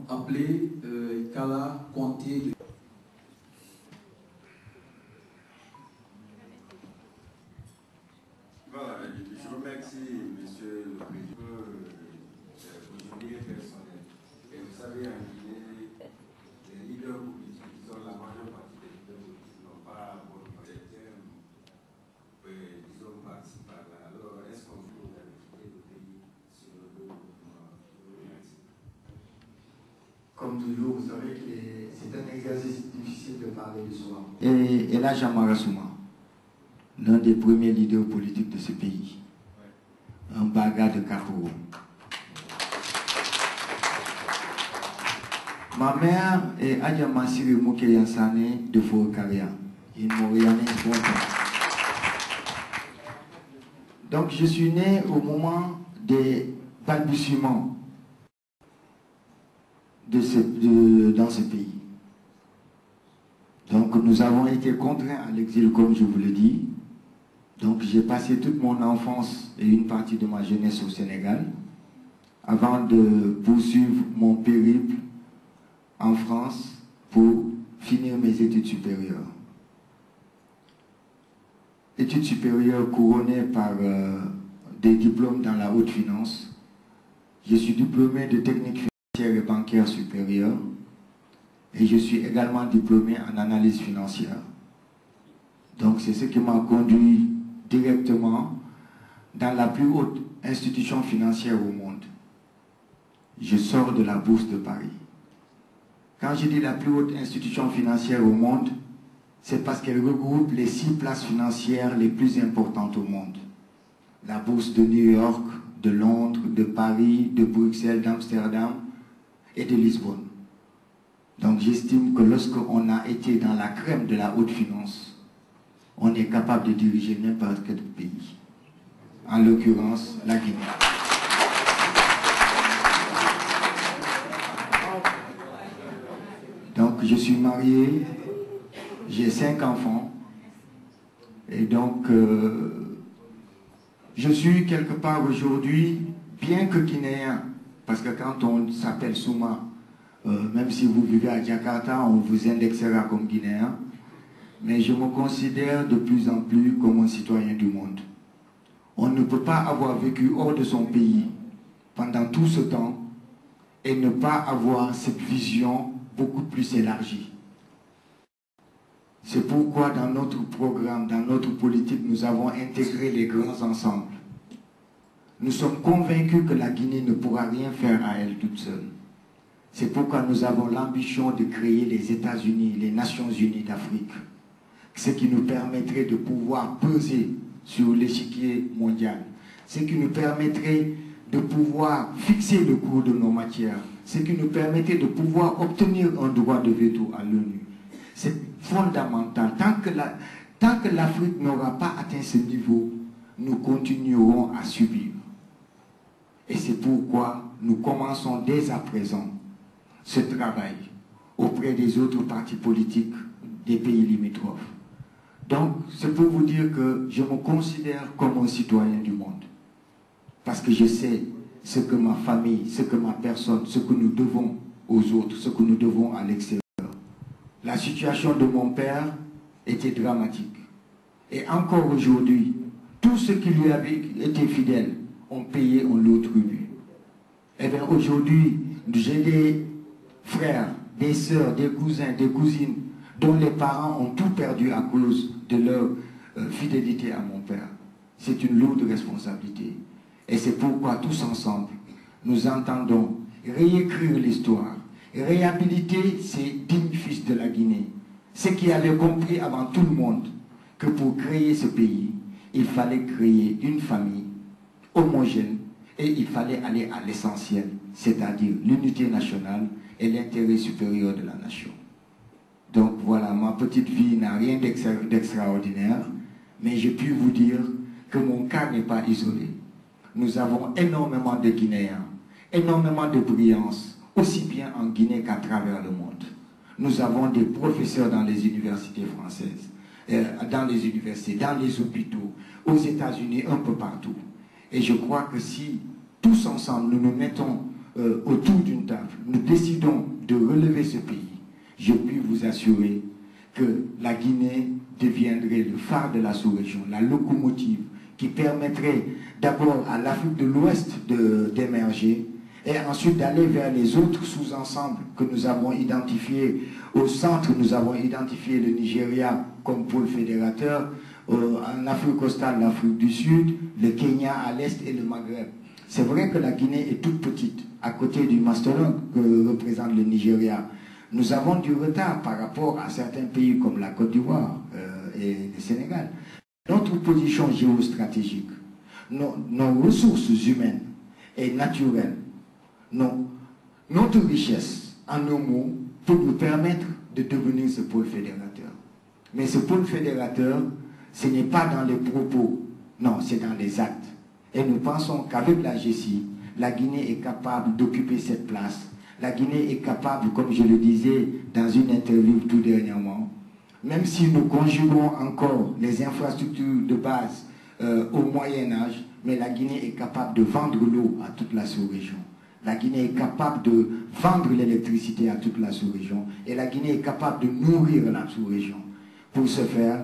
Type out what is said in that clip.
appelé Kala Conté. Voilà, je remercie Monsieur le Président pour son personnel. Et vous savez, en Guinée, les leaders politiques, disons la majeure partie des leaders politiques n'ont pas certains, disons, participent à là. Alors, est-ce qu'on peut vérifier le pays sur le développement? Merci. Comme toujours, vous savez que c'est un exercice difficile de parler de soi. Et là, Jamara Souma, l'un des premiers leaders politiques de ce pays, un baga de Kaporo. Ma mère est Adja Massiri Moukeyansane de Fourkaria, une Montréalaise bon temps. Donc je suis né au moment des balbutiements dans ce pays. Donc nous avons été contraints à l'exil, comme je vous le dis. Donc j'ai passé toute mon enfance et une partie de ma jeunesse au Sénégal avant de poursuivre mon périple en France pour finir mes études supérieures. Études supérieures couronnées par des diplômes dans la haute finance. Je suis diplômé de technique financière et bancaire supérieure et je suis également diplômé en analyse financière. Donc c'est ce qui m'a conduit directement dans la plus haute institution financière au monde. Je sors de la Bourse de Paris. Quand je dis la plus haute institution financière au monde, c'est parce qu'elle regroupe les 6 places financières les plus importantes au monde. La Bourse de New York, de Londres, de Paris, de Bruxelles, d'Amsterdam et de Lisbonne. Donc j'estime que lorsqu'on a été dans la crème de la haute finance, on est capable de diriger n'importe quel pays. En l'occurrence, la Guinée. Donc je suis marié, j'ai 5 enfants, et donc je suis quelque part aujourd'hui, bien que guinéen, parce que quand on s'appelle Souma, même si vous vivez à Jakarta, on vous indexera comme guinéen, mais je me considère de plus en plus comme un citoyen du monde. On ne peut pas avoir vécu hors de son pays pendant tout ce temps et ne pas avoir cette vision beaucoup plus élargie. C'est pourquoi dans notre programme, dans notre politique, nous avons intégré les grands ensembles. Nous sommes convaincus que la Guinée ne pourra rien faire à elle toute seule. C'est pourquoi nous avons l'ambition de créer les États-Unis, les Nations Unies d'Afrique, ce qui nous permettrait de pouvoir peser sur l'échiquier mondial, ce qui nous permettrait de pouvoir fixer le cours de nos matières, ce qui nous permettrait de pouvoir obtenir un droit de veto à l'ONU. C'est fondamental. Tant que l'Afrique n'aura pas atteint ce niveau, nous continuerons à subir. Et c'est pourquoi nous commençons dès à présent ce travail auprès des autres partis politiques des pays limitrophes. Donc, c'est pour vous dire que je me considère comme un citoyen du monde. Parce que je sais ce que ma famille, ce que ma personne, ce que nous devons aux autres, ce que nous devons à l'extérieur. La situation de mon père était dramatique. Et encore aujourd'hui, tous ceux qui lui avaient été fidèles ont payé un lot tribut. Et bien aujourd'hui, j'ai des frères, des sœurs, des cousins, des cousines, dont les parents ont tout perdu à cause de leur fidélité à mon père. C'est une lourde responsabilité. Et c'est pourquoi tous ensemble, nous entendons réécrire l'histoire, réhabiliter ces dignes fils de la Guinée, ceux qui avaient compris avant tout le monde que pour créer ce pays, il fallait créer une famille homogène et il fallait aller à l'essentiel, c'est-à-dire l'unité nationale et l'intérêt supérieur de la nation. Donc voilà, ma petite vie n'a rien d'extraordinaire, mais je puis vous dire que mon cas n'est pas isolé. Nous avons énormément de Guinéens, énormément de brillance, aussi bien en Guinée qu'à travers le monde. Nous avons des professeurs dans les universités françaises, dans les universités, dans les hôpitaux, aux États-Unis, un peu partout. Et je crois que si tous ensemble nous nous mettons autour d'une table, nous décidons je puis vous assurer que la Guinée deviendrait le phare de la sous-région, la locomotive qui permettrait d'abord à l'Afrique de l'Ouest d'émerger et ensuite d'aller vers les autres sous-ensembles que nous avons identifiés. Au centre, nous avons identifié le Nigeria comme pôle fédérateur, en Afrique australe, l'Afrique du Sud, le Kenya à l'est et le Maghreb. C'est vrai que la Guinée est toute petite, à côté du mastodonte que représente le Nigeria. Nous avons du retard par rapport à certains pays comme la Côte d'Ivoire et le Sénégal. Notre position géostratégique, nos ressources humaines et naturelles, notre richesse, en un mot, peut nous permettre de devenir ce pôle fédérateur. Mais ce pôle fédérateur, ce n'est pas dans les propos, non, c'est dans les actes. Et nous pensons qu'avec la GECI, la Guinée est capable d'occuper cette place. La Guinée est capable, comme je le disais dans une interview tout dernièrement, même si nous conjuguons encore les infrastructures de base au Moyen-Âge, mais la Guinée est capable de vendre l'eau à toute la sous-région. La Guinée est capable de vendre l'électricité à toute la sous-région. Et la Guinée est capable de nourrir la sous-région. Pour ce faire,